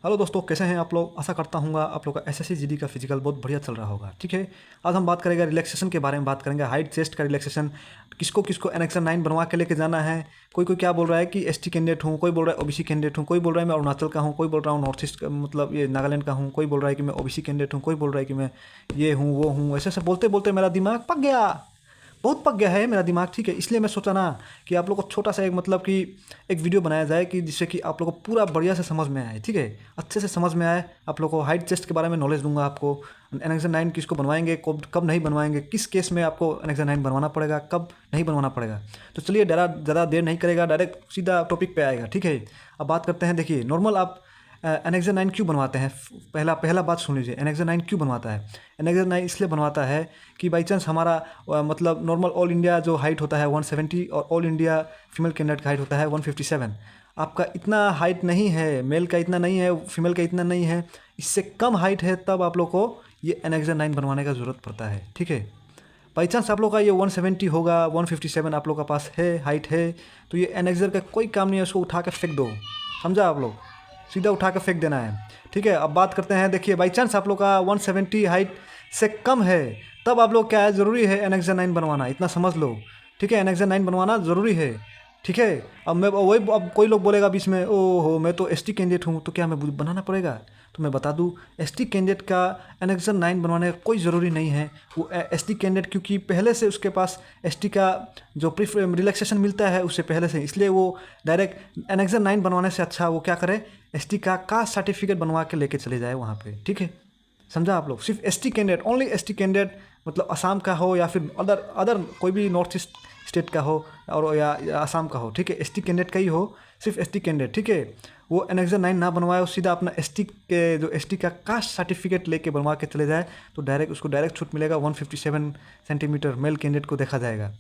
Hello दोस्तों, कैसे हैं आप लोग। आशा करता हूँ आप लोग का एसएससी जीडी का फिजिकल बहुत बढ़िया चल रहा होगा। ठीक है, आज हम बात करेंगे रिलैक्सेशन के बारे में। बात करेंगे हाइट चेस्ट का रिलैक्सेशन। किसको किसको एनेक्शन 9 बनवा के लेके जाना है। कोई कोई क्या बोल रहा है कि एसटी कैंडिडेट हूँ, कोई बोल रहा है ओबीसी कैंडिडेट हूँ, कोई बोल रहा है मैं अरुणाचल का हूँ, कोई बोल रहा हूँ नॉर्थ ईस्ट मतलब ये नागालैंड का हूँ, कोई बोल रहा है कि मैं ओबीसी कैंडिडेट हूँ, कोई बोल रहा है कि मैं ये हूँ वो हूँ। ऐसे ऐसे बोलते बोलते मेरा दिमाग पक गया, बहुत पक गया है मेरा दिमाग। ठीक है, इसलिए मैं सोचा ना कि आप लोग को छोटा सा एक मतलब कि एक वीडियो बनाया जाए कि जिससे कि आप लोग को पूरा बढ़िया से समझ में आए। ठीक है, अच्छे से समझ में आए। आप लोग को हाइट चेस्ट के बारे में नॉलेज दूंगा आपको। एनेक्शन 9 किसको बनवाएंगे, कब कब नहीं बनवाएंगे, किस केस में आपको एनेक्शन 9 बनवाना पड़ेगा, कब नहीं बनवाना पड़ेगा। तो चलिए ज़्यादा देर नहीं करेगा, डायरेक्ट सीधा टॉपिक पे आएगा। ठीक है, अब बात करते हैं। देखिए नॉर्मल आप एनेक्शन 9 क्यों बनवाते हैं। पहला बात सुन लीजिए, एनेक्शन 9 क्यों बनवाता है। एनेक्शन 9 इसलिए बनवाता है कि बाई चांस हमारा मतलब नॉर्मल ऑल इंडिया जो हाइट होता है 170 और ऑल इंडिया फीमेल कैंडिडेट का हाइट होता है 157। आपका इतना हाइट नहीं है, मेल का इतना नहीं है, फीमेल का इतना नहीं है, इससे कम हाइट है, तब आप लोग को ये एनेक्शन 9 बनवाने का ज़रूरत पड़ता है। ठीक है, बाई चांस आप लोग का ये 170 होगा, 157 आप लोग का पास है, हाइट है, तो ये एनेक्सर का कोई काम नहीं है, उसको उठा कर फेंक दो। समझा आप लोग, सीधा उठा कर फेंक देना है। ठीक है, अब बात करते हैं। देखिए बाई चांस आप लोग का 170 हाइट से कम है, तब आप लोग क्या है, ज़रूरी है एनेक्शन 9 बनवाना, इतना समझ लो। ठीक है, एनेक्शन 9 बनवाना ज़रूरी है। ठीक है, अब मैं वही, अब कोई लोग बोलेगा बीच में, ओहो मैं तो एसटी कैंडिडेट हूँ, तो क्या मैं बनाना पड़ेगा। तो मैं बता दूं, एसटी कैंडिडेट का एनेक्शन 9 बनवाने का कोई ज़रूरी नहीं है। वो एसटी कैंडिडेट क्योंकि पहले से उसके पास एसटी का जो रिलैक्सेशन मिलता है उससे पहले से, इसलिए वो डायरेक्ट एनेक्शन 9 बनवाने से अच्छा वो क्या करे, एसटी का कास्ट सर्टिफिकेट बनवा के लेके चले जाए वहाँ पे। ठीक है, समझा आप लोग। सिर्फ ST candidate, only ST candidate, मतलब असम का हो या फिर अदर कोई भी नॉर्थ ईस्ट स्टेट का हो और या असम का हो। ठीक है, एसटी कैंडिडेट का ही हो, सिर्फ एसटी कैंडिडेट। ठीक है, वो एनेक्शन 9 ना बनवाए, वो सीधा अपना एसटी के जो एसटी का कास्ट सर्टिफिकेट लेके बनवा के चले जाए, तो उसको डायरेक्ट छूट मिलेगा। 157 सेंटीमीटर मेल कैंडिडेट को देखा जाएगा।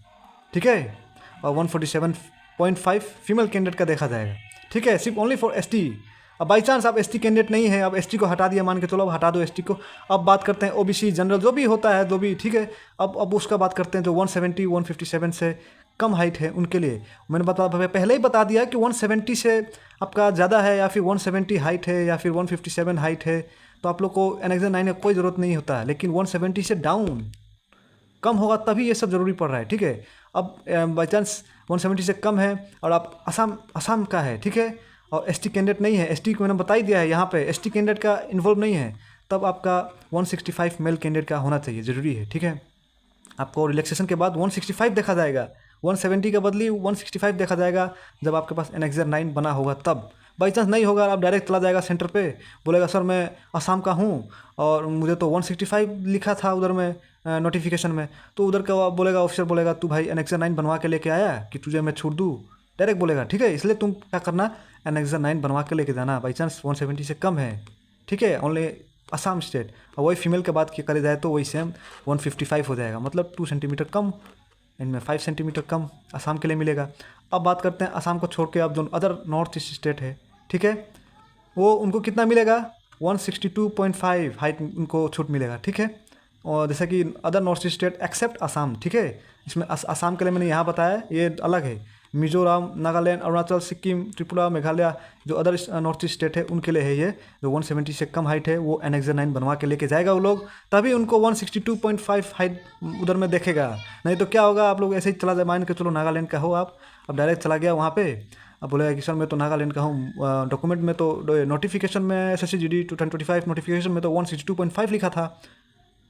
ठीक है, और 147.5 फीमेल कैंडिडेट का देखा जाएगा। ठीक है, सिर्फ ओनली फॉर एसटी। अब बाई चांस आप एसटी कैंडिडेट नहीं है, अब एसटी को हटा दिया, मान के चलो अब हटा दो एसटी को। अब बात करते हैं ओबीसी जनरल जो भी होता है, जो भी। ठीक है, अब उसका बात करते हैं जो 170 157 से कम हाइट है उनके लिए। मैंने पहले ही बता दिया कि 170 से आपका ज़्यादा है या फिर 170 हाइट है या फिर 157 हाइट है, तो आप लोग को एनेक्शन 9 का कोई ज़रूरत नहीं होता है। लेकिन 170 से डाउन कम होगा तभी ये सब ज़रूरी पड़ रहा है। ठीक है, अब बाई चांस 170 से कम है और आप असम का है, ठीक है, और एसटी कैंडिडेट नहीं है, एसटी को मैंने बता ही दिया है यहाँ पे, एसटी कैंडिडेट का इन्वॉल्व नहीं है, तब आपका 165 मेल कैंडिडेट का होना चाहिए, ज़रूरी है। ठीक है, आपको रिलैक्सेशन के बाद 165 देखा जाएगा, 170 के बदली 165 देखा जाएगा जब आपके पास एनेक्सर 9 बना होगा तब। बाई चांस नहीं होगा, आप डायरेक्ट चला जाएगा सेंटर पे, बोलेगा सर मैं असम का हूँ और मुझे तो 165 लिखा था उधर में नोटिफिकेशन में, तो उधर का बोलेगा, ऑफिसर बोलेगा तू भाई एनेक्सर 9 बनवा के लेके आया कि तुझे मैं छूट दूँ, डायरेक्ट बोलेगा। ठीक है, इसलिए तुम क्या करना, एनेक्सर 9 बनवा के लेके जाना। बाई चांस 170 से कम है, ठीक है, ओनली असम स्टेट। और वही फीमेल की बात की करी जाए तो वही सेम 155 हो जाएगा, मतलब 2 सेंटीमीटर कम, इनमें 5 सेंटीमीटर कम असम के लिए मिलेगा। अब बात करते हैं असम को छोड़ के अब जो अदर नॉर्थ ईस्ट स्टेट है, ठीक है, वो उनको कितना मिलेगा, 162.5 हाइट उनको छूट मिलेगा। ठीक है, और जैसा कि other north east state except Assam. ठीक है, इसमें असम के लिए मैंने यहाँ बताया ये अलग है। मिजोरम, नागालैंड, अरुणाचल, सिक्किम, त्रिपुरा, मेघालय, जो अदर नॉर्थ ईस्ट स्टेट है उनके लिए है ये, जो 170 से कम हाइट है वो एनेक्सर 9 बनवा के लेके जाएगा वो लोग, तभी उनको 162.5 हाइट उधर में देखेगा। नहीं तो क्या होगा, आप लोग ऐसे ही चला जाए, मान के चलो नागालैंड का हो आप, अब डायरेक्ट चला गया वहाँ पे, अब बोलेगा कि सर मैं तो नागालैंड का हूँ, डॉक्यूमेंट में तो नोटिफिकेशन में एसएससी जीडी 2025 नोटिफिकेशन में तो 162.5 लिखा था।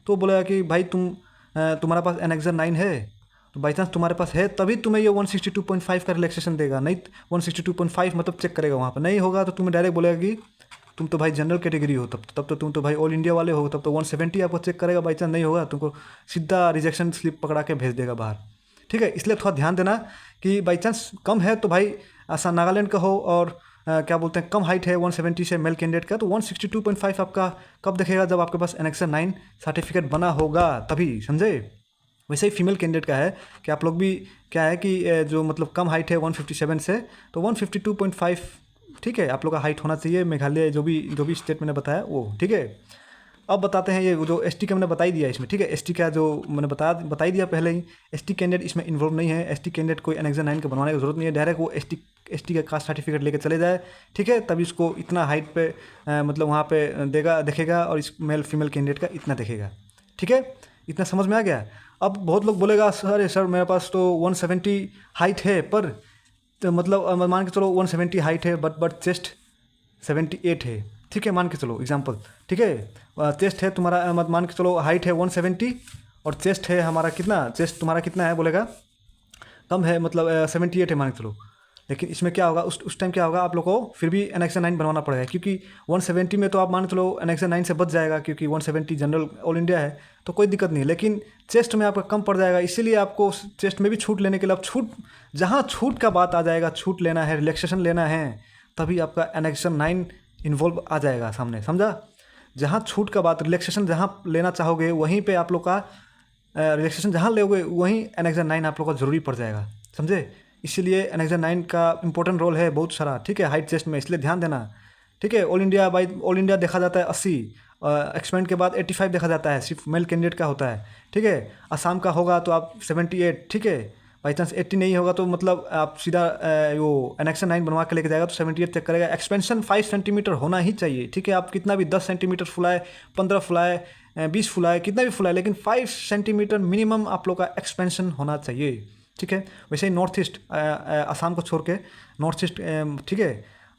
तो बोलेगा कि भाई तुम्हारा पास एनेक्सर 9 है, तो बाई चांस तुम्हारे पास है तभी तुम्हें ये 162.5 का रिलैक्सेशन देगा, नहीं 162.5 मतलब चेक करेगा वहाँ पर, नहीं होगा तो तुम्हें डायरेक्ट बोलेगा कि तुम तो भाई जनरल कैटेगरी हो, तब तो तुम तो भाई ऑल इंडिया वाले हो, तब तो 170 आपको चेक करेगा। बाई चांस नहीं होगा तुमको सीधा रिजेक्शन स्लिप पकड़ा के भेज देगा बाहर। ठीक है, इसलिए थोड़ा ध्यान देना कि बाई चांस कम है तो भाई ऐसा नागालैंड का हो और क्या बोलते हैं कम हाइट है 170 से मेल कैंडिडेट का, तो 162.5 आपका कब दिखेगा, जब आपके पास एनेक्सर 9 सर्टिफिकेट बना होगा तभी, समझे। वैसे ही फीमेल कैंडिडेट का है कि आप लोग भी क्या है कि जो मतलब कम हाइट है 157 से, तो 152.5 ठीक है आप लोग का हाइट होना चाहिए, मेघालय जो भी स्टेट मैंने बताया वो। ठीक है, अब बताते हैं ये जो एसटी का मैंने बता ही दिया इसमें, ठीक है। एसटी का जो मैंने बता ही दिया पहले ही, एसटी कैंडिडेट इसमें इन्वॉल्व नहीं है। एसटी कैंडिडेट कोई एनेक्जन 9 का बनवाने की जरूरत नहीं है, डायरेक्ट वो एसटी का कास्ट सर्टिफिकेट लेके चले जाए, ठीक है। तभी उसको इतना हाइट पे मतलब वहाँ पे देखेगा और इस मेल फीमेल कैंडिडेट का इतना देखेगा, ठीक है। इतना समझ में आ गया। अब बहुत लोग बोलेगा सर मेरे पास तो 170 हाइट है, पर तो मतलब मान के चलो 170 हाइट है बट चेस्ट 78 है, ठीक है, मान के चलो एग्जांपल, ठीक है। चेस्ट है तुम्हारा मान के चलो हाइट है 170 और चेस्ट है हमारा कितना, चेस्ट तुम्हारा कितना है बोलेगा, कम है मतलब 78 है मान के चलो। लेकिन इसमें क्या होगा, उस टाइम क्या होगा, आप लोग को फिर भी एनेक्सन 9 बनवाना पड़ेगा, क्योंकि 170 में तो आप मान चलो एनेक्सन 9 से बच जाएगा, क्योंकि 170 जनरल ऑल इंडिया है तो कोई दिक्कत नहीं। लेकिन चेस्ट में आपका कम पड़ जाएगा, इसीलिए आपको चेस्ट में भी छूट लेने के लिए, अब जहाँ छूट का बात आ जाएगा, छूट लेना है, रिलैक्सेशन लेना है, तभी आपका एनेक्सन 9 इन्वॉल्व आ जाएगा सामने, समझा। जहाँ छूट का बात, रिलैक्सेशन जहाँ लेना चाहोगे वहीं पे आप लोग का रिलैक्सेशन जहाँ लोगे वहीं एनेक्सन 9 आप लोग का ज़रूरी पड़ जाएगा, समझे। इसीलिए एनेक्सन 9 का इंपॉर्टेंट रोल है बहुत सारा, ठीक है, हाइट चेस्ट में, इसलिए ध्यान देना, ठीक है। ऑल इंडिया देखा जाता है 80, एक्सपेंड के बाद 85 देखा जाता है, सिर्फ मेल कैंडिडेट का होता है, ठीक है। असम का होगा तो आप 78, ठीक है। बाई चांस 80 नहीं होगा तो मतलब आप सीधा वो एनेक्सन 9 बनवा के लेके जाएगा तो 78 चेक करेगा। एक्सपेंशन 5 सेंटीमीटर होना ही चाहिए, ठीक है। आप कितना भी 10 सेंटीमीटर फुलाए, 15 फुलाए, 20 फुलाए, कितना भी फुलाए, लेकिन 5 सेंटीमीटर मिनिमम आप लोग का एक्सपेंशन होना चाहिए, ठीक है। वैसे ही नॉर्थ ईस्ट आसाम को छोड़ के नॉर्थ ईस्ट, ठीक है,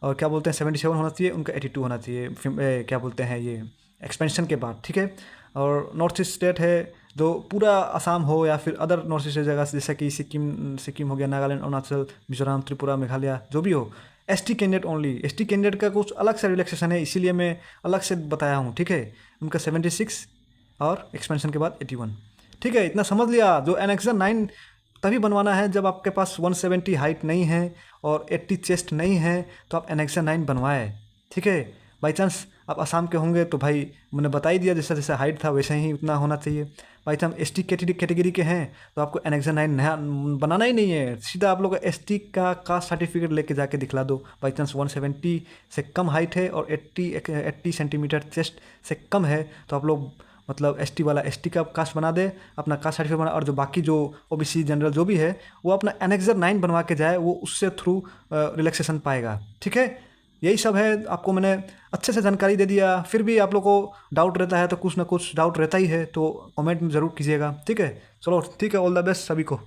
और क्या बोलते हैं 77 होना चाहिए, उनका 82 होना चाहिए, क्या बोलते हैं ये एक्सपेंशन के बाद, ठीक है। और नॉर्थ ईस्ट स्टेट है जो पूरा आसाम हो या फिर अदर नॉर्थ ईस्ट जगह जैसे कि सिक्किम हो गया, नागालैंड, अरुणाचल, मिजोरम, त्रिपुरा, मेघालय, जो भी हो, ST candidate only. ST candidate का कुछ अलग से रिलैक्सेशन है, इसीलिए मैं अलग से बताया हूँ, ठीक है। उनका 76 और एक्सपेंशन के बाद 81, ठीक है। इतना समझ लिया। जो एनेक्सन 9 तभी बनवाना है जब आपके पास 170 हाइट नहीं है और 80 चेस्ट नहीं है, तो आप एनेक्सन 9 बनवाए, ठीक है। बाई चांस आप आसाम के होंगे तो भाई मैंने बता ही दिया, जैसा जैसा हाइट था वैसे ही उतना होना चाहिए। बाई चांस एसटी कैटेगरी के हैं तो आपको एनेक्सन 9 नया बनाना ही नहीं है, सीधा आप लोग एसटी का कास्ट सर्टिफिकेट लेके जाके दिखला दो। बाई चांस 170 से कम हाइट है और 80 सेंटीमीटर चेस्ट से कम है तो आप लोग मतलब एसटी वाला एसटी का कास्ट बना दे, अपना कास्ट सर्टिफिकेट बना, और जो बाकी जो ओबीसी जनरल जो भी है वो अपना एनेक्सन 9 बनवा के जाए, वो उससे थ्रू रिलैक्सेशन पाएगा, ठीक है। यही सब है, आपको मैंने अच्छे से जानकारी दे दिया। फिर भी आप लोग को डाउट रहता है तो कुछ ना कुछ डाउट रहता ही है, तो कमेंट में ज़रूर कीजिएगा, ठीक है। चलो ठीक है, ऑल द बेस्ट सभी को।